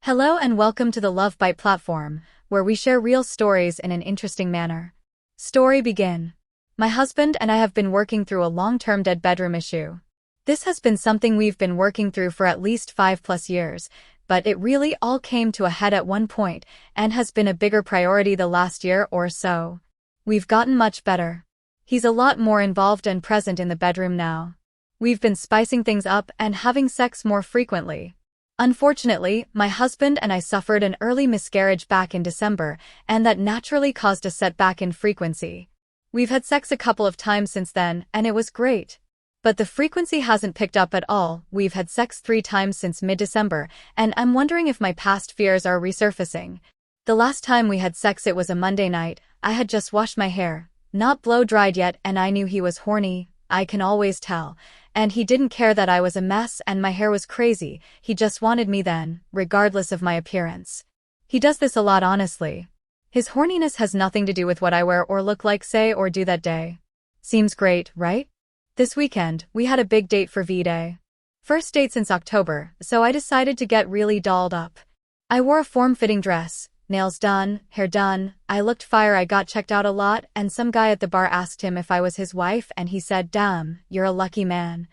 Hello and welcome to the Love Bite platform, where we share real stories in an interesting manner. Story begin. My husband and I have been working through a long-term dead bedroom issue. This has been something we've been working through for at least 5+ years, but it really all came to a head at one point and has been a bigger priority the last year or so. We've gotten much better. He's a lot more involved and present in the bedroom now. We've been spicing things up and having sex more frequently. Unfortunately, my husband and I suffered an early miscarriage back in December, and that naturally caused a setback in frequency. We've had sex a couple of times since then, and it was great. But the frequency hasn't picked up at all. We've had sex 3 times since mid-December, and I'm wondering if my past fears are resurfacing. The last time we had sex it was a Monday night. I had just washed my hair, not blow-dried yet, and I knew he was horny. I can always tell. And he didn't care that I was a mess and my hair was crazy. He just wanted me then, regardless of my appearance. He does this a lot, honestly. His horniness has nothing to do with what I wear or look like, say, or do that day. Seems great, right? This weekend, we had a big date for V-Day. First date since October, so I decided to get really dolled up. I wore a form-fitting dress, nails done, hair done. I looked fire. I got checked out a lot, and some guy at the bar asked him if I was his wife, and he said, "Damn, you're a lucky man."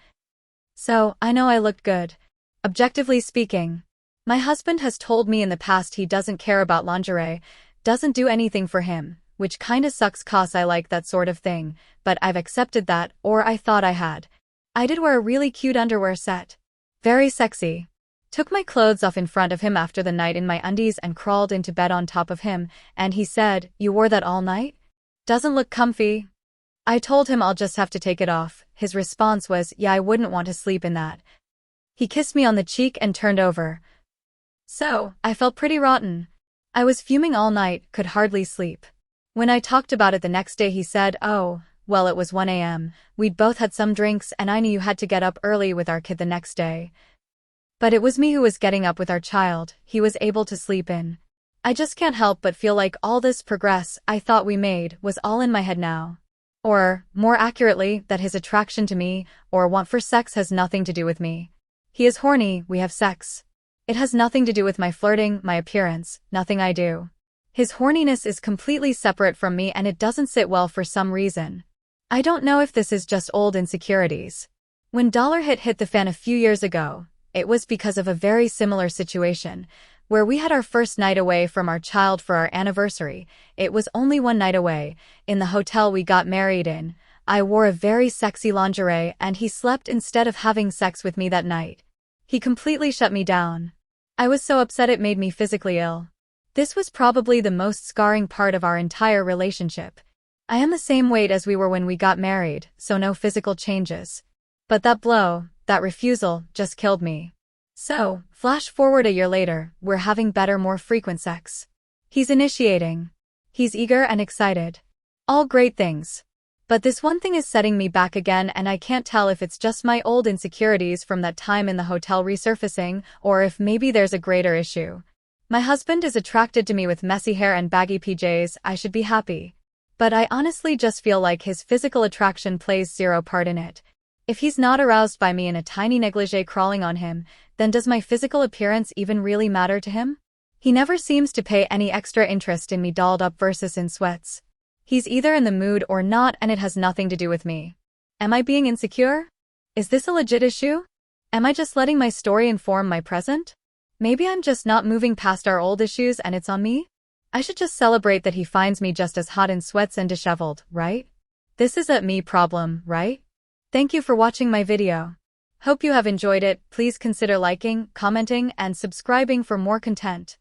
So, I know I looked good. Objectively speaking. My husband has told me in the past he doesn't care about lingerie, doesn't do anything for him, which kinda sucks 'cause I like that sort of thing, but I've accepted that, or I thought I had. I did wear a really cute underwear set. Very sexy. Took my clothes off in front of him after the night in my undies and crawled into bed on top of him, and he said, "You wore that all night? Doesn't look comfy." I told him I'll just have to take it off. His response was, "Yeah, I wouldn't want to sleep in that." He kissed me on the cheek and turned over. So, I felt pretty rotten. I was fuming all night, could hardly sleep. When I talked about it the next day he said, "Oh, well, it was 1 a.m. We'd both had some drinks and I knew you had to get up early with our kid the next day." But it was me who was getting up with our child. He was able to sleep in. I just can't help but feel like all this progress I thought we made was all in my head now. Or, more accurately, that his attraction to me, or want for sex, has nothing to do with me. He is horny, we have sex. It has nothing to do with my flirting, my appearance, nothing I do. His horniness is completely separate from me and it doesn't sit well for some reason. I don't know if this is just old insecurities. When hit the fan a few years ago, it was because of a very similar situation, where we had our first night away from our child for our anniversary. It was only one night away, in the hotel we got married in. I wore a very sexy lingerie and he slept instead of having sex with me that night. He completely shut me down. I was so upset it made me physically ill. This was probably the most scarring part of our entire relationship. I am the same weight as we were when we got married, so no physical changes. But that blow, that refusal, just killed me. So, flash forward a year later, we're having better, more frequent sex. He's initiating. He's eager and excited. All great things. But this one thing is setting me back again, and I can't tell if it's just my old insecurities from that time in the hotel resurfacing, or if maybe there's a greater issue. My husband is attracted to me with messy hair and baggy PJs. I should be happy. But I honestly just feel like his physical attraction plays zero part in it. If he's not aroused by me in a tiny negligee crawling on him, then does my physical appearance even really matter to him? He never seems to pay any extra interest in me dolled up versus in sweats. He's either in the mood or not, and it has nothing to do with me. Am I being insecure? Is this a legit issue? Am I just letting my story inform my present? Maybe I'm just not moving past our old issues and it's on me? I should just celebrate that he finds me just as hot in sweats and disheveled, right? This is a me problem, right? Thank you for watching my video. Hope you have enjoyed it. Please consider liking, commenting, and subscribing for more content.